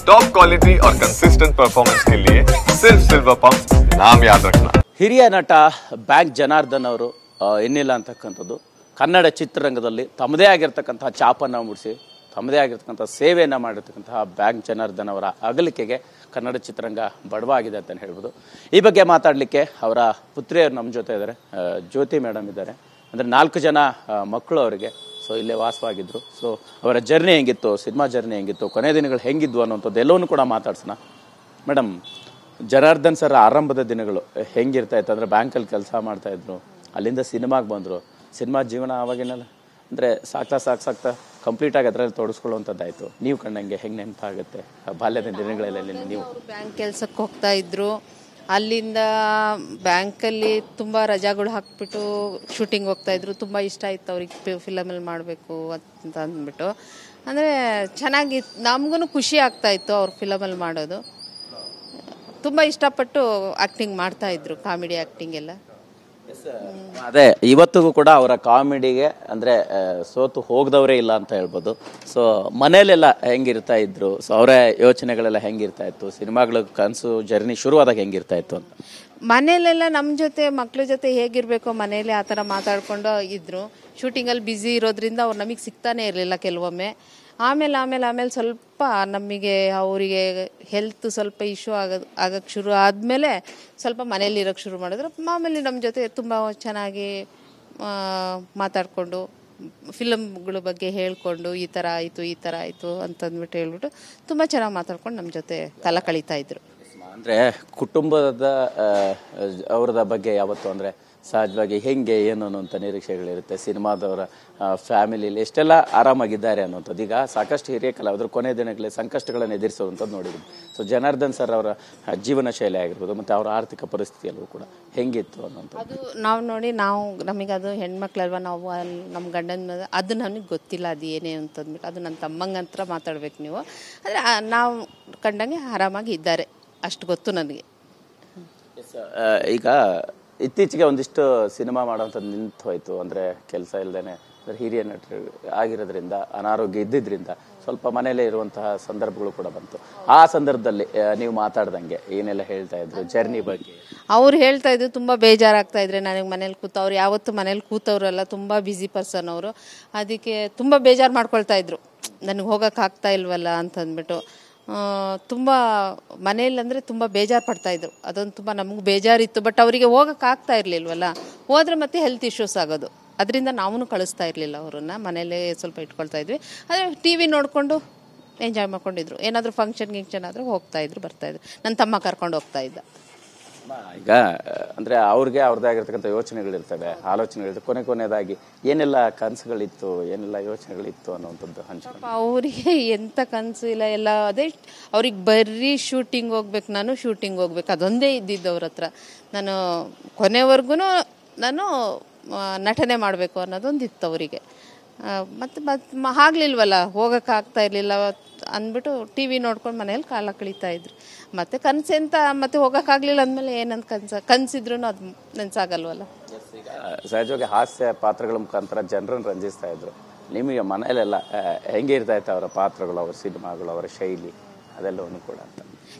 Top quality और consistent performance के लिए सिर्फ सिल्वर पंप नाम याद रखना। ಹಿರಿಯ ನಟ ಬ್ಯಾಂಕ್ ಜನಾರ್ದನ್ ಅವರು ಇನ್ನಿಲ್ಲ ಅಂತಕ್ಕಂಥದ್ದು ಕನ್ನಡ ಚಿತ್ರರಂಗದಲ್ಲಿ ತಮ್ಮದೇ ಆಗಿರತಕ್ಕಂತಹ ಛಾಪನ್ನು ಮೂಡಿಸಿ ತಮ್ಮದೇ ಆಗಿರತಕ್ಕಂಥ ಸೇವೆಯನ್ನು ಮಾಡಿರ್ತಕ್ಕಂತಹ ಬ್ಯಾಂಕ್ ಜನಾರ್ದನ್ ಅವರ ಅಗಲಿಕೆಗೆ ಕನ್ನಡ ಚಿತ್ರರಂಗ ಬಡವಾಗಿದೆ ಅಂತ ಹೇಳ್ಬೋದು. ಈ ಬಗ್ಗೆ ಮಾತಾಡಲಿಕ್ಕೆ ಅವರ ಪುತ್ರಿಯರು ನಮ್ಮ ಜೊತೆ ಇದ್ದಾರೆ. ಜ್ಯೋತಿ ಮೇಡಮ್ ಇದ್ದಾರೆ. ಅಂದರೆ 4 ಜನ ಮಕ್ಕಳು ಅವರಿಗೆ. ಸೊ ಇಲ್ಲೇ ವಾಸವಾಗಿದ್ದರು. ಸೊ ಅವರ ಜರ್ನಿ ಹೆಂಗಿತ್ತು, ಸಿನಿಮಾ ಜರ್ನಿ ಹೆಂಗಿತ್ತು, ಕೊನೆ ದಿನಗಳು ಹೆಂಗಿದ್ವು ಅನ್ನೋಂಥದ್ದು ಎಲ್ಲವನ್ನೂ ಕೂಡ ಮಾತಾಡ್ಸೋಣ. ಮೇಡಮ್, ಜನಾರ್ದನ್ ಸರ್ ಆರಂಭದ ದಿನಗಳು ಹೆಂಗಿರ್ತಾ ಇತ್ತು? ಅಂದರೆ ಬ್ಯಾಂಕಲ್ಲಿ ಕೆಲಸ ಮಾಡ್ತಾಯಿದ್ರು, ಅಲ್ಲಿಂದ ಸಿನಿಮಾಗೆ ಬಂದರು. ಸಿನಿಮಾ ಜೀವನ ಆವಾಗಿನಲ್ಲ ಅಂದರೆ ಸಾಕ್ತಾ ಕಂಪ್ಲೀಟಾಗಿ ಅದರಲ್ಲಿ ತೊಡಗಿಸ್ಕೊಳ್ಳುವಂಥದ್ದಾಯಿತು. ನೀವು ಕಂಡಂಗೆ ಹೆಂಗೆ ನೆನಪಾಗುತ್ತೆ ಬಾಲ್ಯದ ದಿನಗಳಲ್ಲಿ? ನೀವು ಬ್ಯಾಂಕ್ ಕೆಲಸಕ್ಕೆ ಹೋಗ್ತಾ ಇದ್ರು, ಅಲ್ಲಿಂದ ಬ್ಯಾಂಕಲ್ಲಿ ತುಂಬ ರಜಾಗಳು ಹಾಕ್ಬಿಟ್ಟು ಶೂಟಿಂಗ್ ಹೋಗ್ತಾಯಿದ್ರು. ತುಂಬ ಇಷ್ಟ ಆಯಿತು ಅವ್ರಿಗೆ ಫಿಲಮಲ್ಲಿ ಮಾಡಬೇಕು ಅಂತ ಅಂದ್ಬಿಟ್ಟು. ಅಂದರೆ ಚೆನ್ನಾಗಿ ನಮಗೂ ಖುಷಿ ಆಗ್ತಾಯಿತ್ತು ಅವ್ರು ಫಿಲಮಲ್ಲಿ ಮಾಡೋದು. ತುಂಬ ಇಷ್ಟಪಟ್ಟು ಆ್ಯಕ್ಟಿಂಗ್ ಮಾಡ್ತಾಯಿದ್ರು, ಕಾಮಿಡಿ ಆ್ಯಕ್ಟಿಂಗ್ ಎಲ್ಲ. ಅದೇ ಇವತ್ತಿಗೂ ಕೂಡ ಅವರ ಕಾಮಿಡಿಗೆ ಅಂದರೆ ಸೋತು ಹೋಗದವರೇ ಇಲ್ಲ ಅಂತ ಹೇಳ್ಬೋದು. ಸೊ ಮನೇಲೆಲ್ಲ ಹೆಂಗಿರ್ತಾ ಇದ್ರು, ಸೊ ಅವರ ಯೋಚನೆಗಳೆಲ್ಲ ಹೆಂಗಿರ್ತಾ ಇತ್ತು, ಸಿನಿಮಾಗಳ ಕನಸು ಜರ್ನಿ ಶುರುವಾದಾಗ ಹೆಂಗಿರ್ತಾ ಇತ್ತು ಅಂತ? ಮನೇಲೆಲ್ಲ ನಮ್ಮ ಜೊತೆ ಮಕ್ಳ ಜೊತೆ ಹೇಗಿರಬೇಕೋ ಮನೇಲಿ ಆ ಥರ ಮಾತಾಡ್ಕೊಂಡು ಇದ್ದರು. ಶೂಟಿಂಗಲ್ಲಿ ಬ್ಯುಸಿ ಇರೋದ್ರಿಂದ ಅವ್ರು ನಮಗೆ ಸಿಗ್ತಾನೆ ಇರಲಿಲ್ಲ ಕೆಲವೊಮ್ಮೆ. ಆಮೇಲೆ ಸ್ವಲ್ಪ ನಮಗೆ ಅವರಿಗೆ ಹೆಲ್ತ್ ಸ್ವಲ್ಪ ಇಶ್ಯೂ ಆಗಕ್ಕೆ ಶುರು ಆದಮೇಲೆ ಸ್ವಲ್ಪ ಮನೇಲಿ ಇರೋಕ್ಕೆ ಶುರು ಮಾಡಿದ್ರು. ಮಾಮೂಲಿ ನಮ್ಮ ಜೊತೆ ತುಂಬ ಚೆನ್ನಾಗಿ ಮಾತಾಡಿಕೊಂಡು ಫಿಲಮ್ಗಳ ಬಗ್ಗೆ ಹೇಳ್ಕೊಂಡು ಈ ಥರ ಆಯಿತು ಅಂತಂದ್ಬಿಟ್ಟು ಹೇಳ್ಬಿಟ್ಟು ತುಂಬ ಚೆನ್ನಾಗಿ ಮಾತಾಡ್ಕೊಂಡು ನಮ್ಮ ಜೊತೆ ಕಾಲ ಕಳೀತಾಯಿದ್ರು. ಅಂದರೆ ಕುಟುಂಬದ ಅವ್ರದ ಬಗ್ಗೆ ಯಾವತ್ತು ಅಂದರೆ ಸಹಜವಾಗಿ ಹೆಂಗೆ ಏನು ಅನ್ನೋಂಥ ನಿರೀಕ್ಷೆಗಳಿರುತ್ತೆ. ಸಿನಿಮಾದವರ ಫ್ಯಾಮಿಲಿಯಲ್ಲಿ ಎಷ್ಟೆಲ್ಲ ಆರಾಮಾಗಿದ್ದಾರೆ ಅನ್ನೋಂಥದ್ದು. ಈಗ ಸಾಕಷ್ಟು ಹಿರಿಯ ಕಲಾವಿದರು ಕೊನೆ ದಿನಗಳಲ್ಲಿ ಸಂಕಷ್ಟಗಳನ್ನು ಎದುರಿಸುವಂಥದ್ದು ನೋಡಿದ್ವಿ. ಸೊ ಜನಾರ್ದನ್ ಸರ್ ಅವರ ಜೀವನ ಶೈಲಿ ಆಗಿರ್ಬೋದು ಮತ್ತು ಅವರ ಆರ್ಥಿಕ ಪರಿಸ್ಥಿತಿಯಲ್ಲೂ ಕೂಡ ಹೆಂಗಿತ್ತು ಅನ್ನೋಂಥದ್ದು ಅದು ನಮಗೆ ಅದು ಹೆಣ್ಮಕ್ಳಲ್ವ, ನಾವು ನಮ್ಮ ಗಂಡನ ಅದು ನನಗೆ ಗೊತ್ತಿಲ್ಲ ಅದು ಏನೇ ಅಂತಂದ್ಬಿಟ್ಟು. ಅದು ನನ್ನ ತಮ್ಮಂಗೆ ಹತ್ರ ಮಾತಾಡ್ಬೇಕು ನೀವು. ಆದರೆ ನಾವು ಕಂಡಂಗೆ ಆರಾಮಾಗಿ ಇದ್ದಾರೆ, ಅಷ್ಟು ಗೊತ್ತು ನನಗೆ. ಈಗ ಇತ್ತೀಚೆಗೆ ಒಂದಿಷ್ಟು ಸಿನಿಮಾ ಮಾಡೋವಂಥದ್ದು ನಿಂತು ಹೋಯಿತು. ಅಂದರೆ ಕೆಲಸ ಇಲ್ಲದೇ ಹಿರಿಯ ನಟರು ಆಗಿರೋದ್ರಿಂದ, ಅನಾರೋಗ್ಯ ಇದ್ದಿದ್ದರಿಂದ ಸ್ವಲ್ಪ ಮನೇಲೇ ಇರುವಂತಹ ಸಂದರ್ಭಗಳು ಕೂಡ ಬಂತು. ಆ ಸಂದರ್ಭದಲ್ಲಿ ನೀವು ಮಾತಾಡ್ದಂಗೆ ಏನೆಲ್ಲ ಹೇಳ್ತಾ ಇದ್ರು ಜರ್ನಿ ಬಗ್ಗೆ? ಅವ್ರು ಹೇಳ್ತಾ ಇದ್ರು ತುಂಬ ಬೇಜಾರಾಗ್ತಾ ಇದ್ರೆ ನನಗೆ ಮನೇಲಿ ಅವ್ರು ಯಾವತ್ತು ಮನೇಲಿ ಕೂತವ್ರಲ್ಲ, ತುಂಬ ಬ್ಯುಸಿ ಪರ್ಸನ್ ಅವರು. ಅದಕ್ಕೆ ತುಂಬ ಬೇಜಾರು ಮಾಡ್ಕೊಳ್ತಾ ಇದ್ರು, ನನಗೆ ಹೋಗೋಕ್ಕಾಗ್ತಾ ಇಲ್ವಲ್ಲ ಅಂತಂದ್ಬಿಟ್ಟು. ತುಂಬ ಮನೇಲಿ ಅಂದರೆ ತುಂಬ ಬೇಜಾರು ಪಡ್ತಾಯಿದ್ರು. ಅದೊಂದು ತುಂಬ ನಮಗೂ ಬೇಜಾರಿತ್ತು. ಬಟ್ ಅವರಿಗೆ ಹೋಗೋಕ್ಕಾಗ್ತಾ ಇರಲಿಲ್ವಲ್ಲ, ಹೋದರೆ ಮತ್ತೆ ಹೆಲ್ತ್ ಇಶ್ಯೂಸ್ ಆಗೋದು. ಅದರಿಂದ ನಾವೂ ಕಳಿಸ್ತಾ ಇರಲಿಲ್ಲ ಅವರನ್ನು, ಮನೇಲೇ ಸ್ವಲ್ಪ ಇಟ್ಕೊಳ್ತಾ ಇದ್ವಿ. ಆದರೆ ಟಿ ವಿ ನೋಡಿಕೊಂಡು ಎಂಜಾಯ್ ಮಾಡ್ಕೊಂಡಿದ್ರು. ಏನಾದರೂ ಫಂಕ್ಷನ್ ಆದರೂ ಹೋಗ್ತಾಯಿದ್ರು, ಬರ್ತಾಯಿದ್ರು. ನನ್ನ ತಮ್ಮ ಕರ್ಕೊಂಡು ಹೋಗ್ತಾ ಇದ್ದ. ಈಗ ಅಂದರೆ ಅವ್ರಿಗೆ ಅವ್ರದ್ದೇ ಆಗಿರ್ತಕ್ಕಂಥ ಯೋಚನೆಗಳಿರ್ತವೆ, ಆಲೋಚನೆಗಳಿರ್ತವೆ. ಕೊನೆಯದಾಗಿ ಏನೆಲ್ಲ ಕನಸುಗಳಿತ್ತು, ಏನೆಲ್ಲ ಯೋಚನೆಗಳಿತ್ತು ಅನ್ನೋವಂಥದ್ದು ಹಂಚ್ಕೊಂಡು? ಅವರಿಗೆ ಎಂಥ ಕನಸು ಇಲ್ಲ, ಎಲ್ಲ ಅದೇ. ಅವ್ರಿಗೆ ಬರೀ ಶೂಟಿಂಗ್ ಹೋಗ್ಬೇಕು, ನಾನು ಶೂಟಿಂಗ್ ಹೋಗ್ಬೇಕು, ಅದೊಂದೇ ಇದ್ದಿದ್ದು ಅವ್ರ ಹತ್ರ. ನಾನು ಕೊನೆವರೆಗೂ ನಾನು ನಟನೆ ಮಾಡಬೇಕು ಅನ್ನೋದೊಂದಿತ್ತು ಅವರಿಗೆ. ಮತ್ತು ಆಗ್ಲಿಲ್ವಲ್ಲ, ಹೋಗೋಕ್ಕಾಗ್ತಾ ಇರಲಿಲ್ಲ ಅಂದ್ಬಿಟ್ಟು ಟಿ ವಿ ನೋಡ್ಕೊಂಡು ಮನೇಲಿ ಕಾಲ ಕಳೀತಾಯಿದ್ರು. ಮತ್ತು ಕನಸೆಂತ ಮತ್ತೆ ಹೋಗೋಕ್ಕಾಗಲಿಲ್ಲ ಅಂದಮೇಲೆ ಏನಂತ ಕನಸಿದ್ರು ಅದು ನೆನಸಾಗಲ್ವಲ್ಲ. ಸಹಜವಾಗಿ ಹಾಸ್ಯ ಪಾತ್ರಗಳ ಮುಖಾಂತರ ಜನರನ್ನು ರಂಜಿಸ್ತಾ ಇದ್ರು. ನಿಮಗೆ ಮನೆಯಲ್ಲೆಲ್ಲ ಹೆಂಗೆ ಇರ್ತಾ ಇತ್ತು ಅವರ ಪಾತ್ರಗಳು, ಅವರ ಸಿನಿಮಾಗಳು, ಅವರ ಶೈಲಿ ಅದೆಲ್ಲವನ್ನು ಕೂಡ ಅಂತ?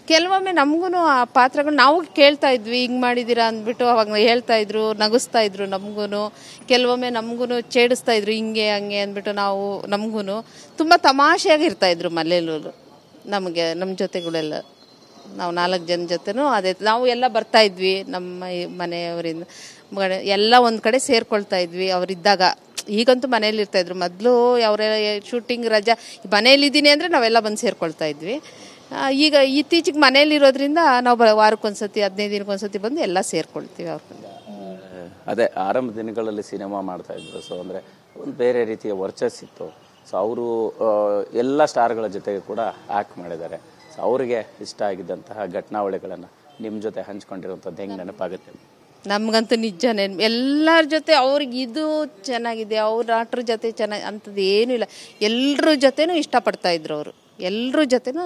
ಕೆಲವೊಮ್ಮೆ ನಮಗೂ ಆ ಪಾತ್ರಗಳು ನಾವು ಕೇಳ್ತಾ ಇದ್ವಿ, ಹಿಂಗೆ ಮಾಡಿದ್ದೀರಾ ಅಂದ್ಬಿಟ್ಟು ಅವಾಗ ಹೇಳ್ತಾ ಇದ್ರು, ನಗಿಸ್ತಾ ಇದ್ರು ನಮಗೂ. ಕೆಲವೊಮ್ಮೆ ನಮಗೂ ಛೇಡಿಸ್ತಾ ಇದ್ರು, ಹಿಂಗೆ ಹಂಗೆ ಅಂದ್ಬಿಟ್ಟು. ನಮಗೂ ತುಂಬ ತಮಾಷೆಯಾಗಿ ಇರ್ತಾಯಿದ್ರು ಮನೇಲೂ ನಮಗೆ, ನಮ್ಮ ಜೊತೆಗಳೆಲ್ಲ. ನಾವು 4 ಜನ ಜೊತೆನೂ ಅದೇ, ನಾವು ಎಲ್ಲ ಬರ್ತಾಯಿದ್ವಿ ನಮ್ಮ ಮನೆಯವರಿಂದ ಎಲ್ಲ ಒಂದು ಕಡೆ ಸೇರ್ಕೊಳ್ತಾ ಇದ್ವಿ ಅವರಿದ್ದಾಗ. ಈಗಂತೂ ಮನೇಲಿ ಇರ್ತಾಯಿದ್ರು. ಮೊದಲು ಅವರ ಶೂಟಿಂಗ್ ರಜಾ ಮನೇಲಿದ್ದೀನಿ ಅಂದರೆ ನಾವೆಲ್ಲ ಬಂದು ಸೇರ್ಕೊಳ್ತಾ ಇದ್ವಿ. ಈಗ ಇತ್ತೀಚೆಗೆ ಮನೇಲಿರೋದ್ರಿಂದ ನಾವು ವಾರಕ್ಕೊಂದ್ಸತಿ 15 ದಿನಕ್ಕೊಂದ್ಸತಿ ಬಂದು ಎಲ್ಲ ಸೇರ್ಕೊಳ್ತೀವಿ ಅವ್ರ. ಅದೇ ಆರಂಭ ದಿನಗಳಲ್ಲಿ ಸಿನಿಮಾ ಮಾಡ್ತಾಯಿದ್ರು. ಸೊ ಅಂದರೆ ಒಂದು ಬೇರೆ ರೀತಿಯ ವರ್ಚಸ್ಸಿತ್ತು. ಸೊ ಅವರು ಎಲ್ಲ ಸ್ಟಾರ್ಗಳ ಜೊತೆಗೆ ಕೂಡ ಆ್ಯಕ್ಟ್ ಮಾಡಿದ್ದಾರೆ. ಸೊ ಅವರಿಗೆ ಇಷ್ಟ ಆಗಿದ್ದಂತಹ ಘಟನಾವಳಿಗಳನ್ನು ನಿಮ್ಮ ಜೊತೆ ಹಂಚ್ಕೊಂಡಿರುವಂಥದ್ದು ಹೆಂಗೆ ನೆನಪಾಗುತ್ತೆ? ನಮಗಂತೂ ನಿಜ ಎಲ್ಲರ ಜೊತೆ ಅವ್ರಿಗೆ ಇದು ಚೆನ್ನಾಗಿದೆ, ಅವ್ರ ಆಟ್ರ ಜೊತೆ ಚೆನ್ನಾಗಿ ಅಂಥದ್ದು ಏನೂ ಇಲ್ಲ. ಎಲ್ಲರ ಜೊತೆನೂ ಇಷ್ಟಪಡ್ತಾಯಿದ್ರು ಅವರು. ಎಲ್ಲರ ಜೊತೆನೂ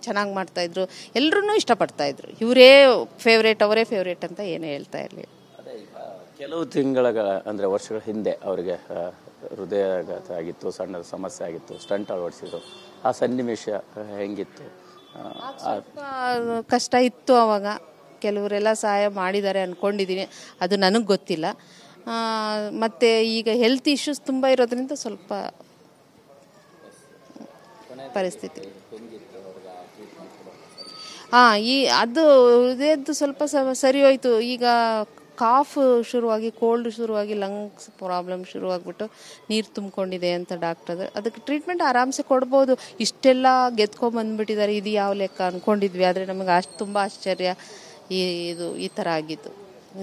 ಚೆನ್ನಾಗಿ ಮಾಡ್ತಾಯಿದ್ರು, ಎಲ್ಲರೂ ಇಷ್ಟಪಡ್ತಾಯಿದ್ರು. ಇವರೇ ಫೇವ್ರೇಟ್, ಅವರೇ ಫೇವ್ರೇಟ್ ಅಂತ ಏನೂ ಹೇಳ್ತಾ ಇರಲಿಲ್ಲ. ಕೆಲವು ತಿಂಗಳ ಅಂದರೆ ವರ್ಷಗಳ ಹಿಂದೆ ಅವರಿಗೆ ಹೃದಯಾಘಾತ ಆಗಿತ್ತು, ಸಣ್ಣ ಸಮಸ್ಯೆ ಆಗಿತ್ತು, ಸ್ಟಂಟ್ ಅಳವಡಿಸಿದ್ರು. ಆ ಸನ್ನಿವೇಶ ಹೆಂಗಿತ್ತು? ಸ್ವಲ್ಪ ಕಷ್ಟ ಇತ್ತು ಅವಾಗ. ಕೆಲವರೆಲ್ಲ ಸಹಾಯ ಮಾಡಿದ್ದಾರೆ ಅಂದ್ಕೊಂಡಿದ್ದೀನಿ, ಅದು ನನಗೆ ಗೊತ್ತಿಲ್ಲ. ಮತ್ತು ಈಗ ಹೆಲ್ತ್ ಇಶ್ಯೂಸ್ ತುಂಬ ಇರೋದ್ರಿಂದ ಸ್ವಲ್ಪ ಪರಿಸ್ಥಿತಿ ಅದು ಹೃದಯದ್ದು ಸ್ವಲ್ಪ ಸರಿ ಹೋಯ್ತು. ಈಗ ಕಾಫ್ ಶುರುವಾಗಿ, ಕೋಲ್ಡ್ ಶುರುವಾಗಿ, ಲಂಗ್ಸ್ ಪ್ರಾಬ್ಲಮ್ ಶುರುವಾಗ್ಬಿಟ್ಟು ನೀರು ತುಂಬಿಕೊಂಡಿದೆ ಅಂತ ಡಾಕ್ಟರ್. ಅದಕ್ಕೆ ಟ್ರೀಟ್ಮೆಂಟ್ ಆರಾಮ್ಸೆ ಕೊಡ್ಬೋದು. ಇಷ್ಟೆಲ್ಲ ಗೆದ್ಕೊಂಬಂದ್ಬಿಟ್ಟಿದ್ದಾರೆ, ಇದು ಯಾವ ಲೆಕ್ಕ ಅಂದ್ಕೊಂಡಿದ್ವಿ. ಆದರೆ ನಮಗೆ ತುಂಬ ಆಶ್ಚರ್ಯ ಈ ಥರ ಆಗಿದ್ದು.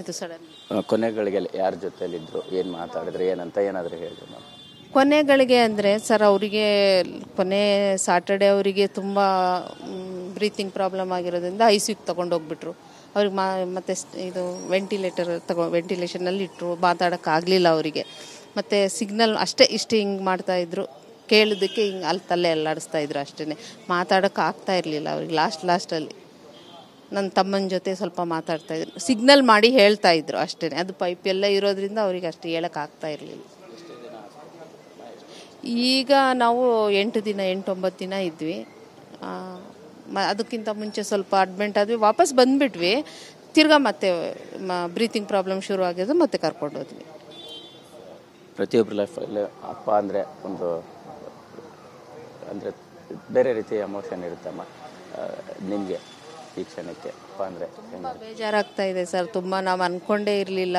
ಇದು ಸಡನ್. ಕೊನೆಗಳಿಗೆ ಯಾರ ಜೊತೆಲಿದ್ರು, ಏನು ಮಾತಾಡಿದ್ರೆ, ಏನಂತ ಏನಾದರೂ ಹೇಳಿದ್ರು ನಾವು? ಕೊನೆಗಳಿಗೆ ಅಂದರೆ ಸರ್, ಅವರಿಗೆ ಕೊನೆ ಸಾಟರ್ಡೆ ಅವರಿಗೆ ತುಂಬ ಬ್ರೀತಿಂಗ್ ಪ್ರಾಬ್ಲಮ್ ಆಗಿರೋದ್ರಿಂದ ಐಸಿಯುಗೆ ತೊಗೊಂಡೋಗ್ಬಿಟ್ರು. ಅವ್ರಿಗೆ ಮತ್ತು ಇದು ವೆಂಟಿಲೇಷನಲ್ಲಿ ಇಟ್ಟರು. ಮಾತಾಡೋಕ್ಕಾಗಲಿಲ್ಲ ಅವರಿಗೆ. ಮತ್ತು ಸಿಗ್ನಲ್ ಅಷ್ಟೇ ಇಷ್ಟು ಹಿಂಗೆ ಮಾಡ್ತಾಯಿದ್ರು, ಕೇಳೋದಕ್ಕೆ ಹಿಂಗೆ ಅಲ್ಲಿ ತಲೆ ಅಲ್ಲಾಡಿಸ್ತಾಯಿದ್ರು ಅಷ್ಟೇ. ಮಾತಾಡೋಕ್ಕಾಗ್ತಾ ಇರಲಿಲ್ಲ ಅವ್ರಿಗೆ. ಲಾಸ್ಟಲ್ಲಿ ನನ್ನ ತಮ್ಮನ ಜೊತೆ ಸ್ವಲ್ಪ ಮಾತಾಡ್ತಾಯಿದ್ರು, ಸಿಗ್ನಲ್ ಮಾಡಿ ಹೇಳ್ತಾಯಿದ್ರು ಅಷ್ಟೇ. ಅದು ಪೈಪ್ ಎಲ್ಲ ಇರೋದ್ರಿಂದ ಅವ್ರಿಗೆ ಅಷ್ಟು ಹೇಳೋಕ್ಕಾಗ್ತಾ ಇರಲಿಲ್ಲ. ಈಗ ನಾವು 8-9 ದಿನ ಇದ್ವಿ. ಅದಕ್ಕಿಂತ ಮುಂಚೆ ಸ್ವಲ್ಪ ಅಡ್ಮಿಂಟ್ ಆದ್ವಿ, ವಾಪಸ್ ಬಂದುಬಿಟ್ವಿ. ತಿರ್ಗಾ ಮತ್ತೆ ಬ್ರೀತಿಂಗ್ ಪ್ರಾಬ್ಲಮ್ ಶುರು ಆಗಿದ್ದು, ಮತ್ತೆ ಕರ್ಕೊಂಡೋದ್ವಿ. ಪ್ರತಿಯೊಬ್ಬರ ಲೈಫಲ್ಲಿ ಅಪ್ಪ ಅಂದರೆ ಬೇರೆ ರೀತಿಯ ಎಮೋಷನ್ ಇರುತ್ತಮ್ಮ. ನಿಮಗೆ ಈ ಕ್ಷಣಕ್ಕೆ ಅಪ್ಪ ಅಂದರೆ ತುಂಬ ಬೇಜಾರಾಗ್ತಾ ಇದೆ ಸರ್. ತುಂಬ ನಾವು ಅಂದ್ಕೊಂಡೇ ಇರಲಿಲ್ಲ.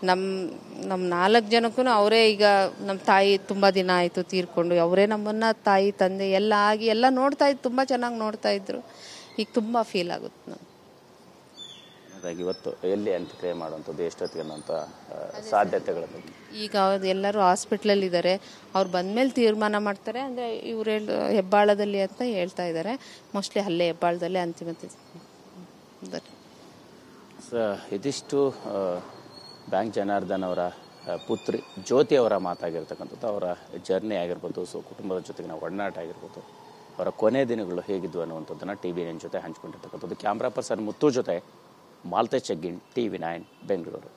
ನಮ್ಮ 4 ಜನಕ್ಕೂ ಅವರೇ. ಈಗ ನಮ್ಮ ತಾಯಿ ತುಂಬ ದಿನ ಆಯಿತು ತೀರ್ಕೊಂಡು. ಅವರೇ ನಮ್ಮನ್ನು ತಾಯಿ ತಂದೆ ಎಲ್ಲ ಆಗಿ ಎಲ್ಲ ನೋಡ್ತಾಯಿದ್ದು, ತುಂಬ ಚೆನ್ನಾಗಿ ನೋಡ್ತಾಯಿದ್ರು. ಈಗ ತುಂಬ ಫೀಲ್ ಆಗುತ್ತೆ ನಮ್ಗೆ. ಹಾಗಾಗಿ ಇವತ್ತು ಎಲ್ಲಿ ಅಂತ್ಯಕ್ರಿಯೆ ಮಾಡುವಂಥದ್ದು, ಎಷ್ಟೊತ್ತಿಗೆ ಅನ್ನೋಂಥ ಸಾಧ್ಯತೆಗಳ ಬಗ್ಗೆ ಈಗ ಎಲ್ಲರೂ ಹಾಸ್ಪಿಟ್ಲಲ್ಲಿದ್ದಾರೆ. ಅವ್ರು ಬಂದಮೇಲೆ ತೀರ್ಮಾನ ಮಾಡ್ತಾರೆ. ಅಂದರೆ ಇವರು ಹೆಬ್ಬಾಳದಲ್ಲಿ ಅಂತ ಹೇಳ್ತಾ ಇದ್ದಾರೆ. ಮೋಸ್ಟ್ಲಿ ಅಲ್ಲೇ ಹೆಬ್ಬಾಳದಲ್ಲೇ ಅಂತಿಮತೆ. ಇದಿಷ್ಟು ಬ್ಯಾಂಕ್ ಜನಾರ್ದನ್ ಅವರ ಪುತ್ರಿ ಜ್ಯೋತಿ ಅವರ ಮಾತಾಗಿರ್ತಕ್ಕಂಥದ್ದು. ಅವರ ಜರ್ನಿ ಆಗಿರ್ಬೋದು, ಕುಟುಂಬದ ಜೊತೆಗಿನ ಒಡನಾಟ ಆಗಿರ್ಬೋದು, ಅವರ ಕೊನೆ ದಿನಗಳು ಹೇಗಿದ್ವು ಅನ್ನುವಂಥದ್ದನ್ನು TV9 ಜೊತೆ ಹಂಚ್ಕೊಂಡಿರ್ತಕ್ಕಂಥದ್ದು. ಕ್ಯಾಮ್ರಾ ಪರ್ಸನ್ ಮುತ್ತು ಜೊತೆ ಮಾಲ್ತೇಶ್ ಚೆಗ್ಗಿನ್, TV9 ಬೆಂಗಳೂರು.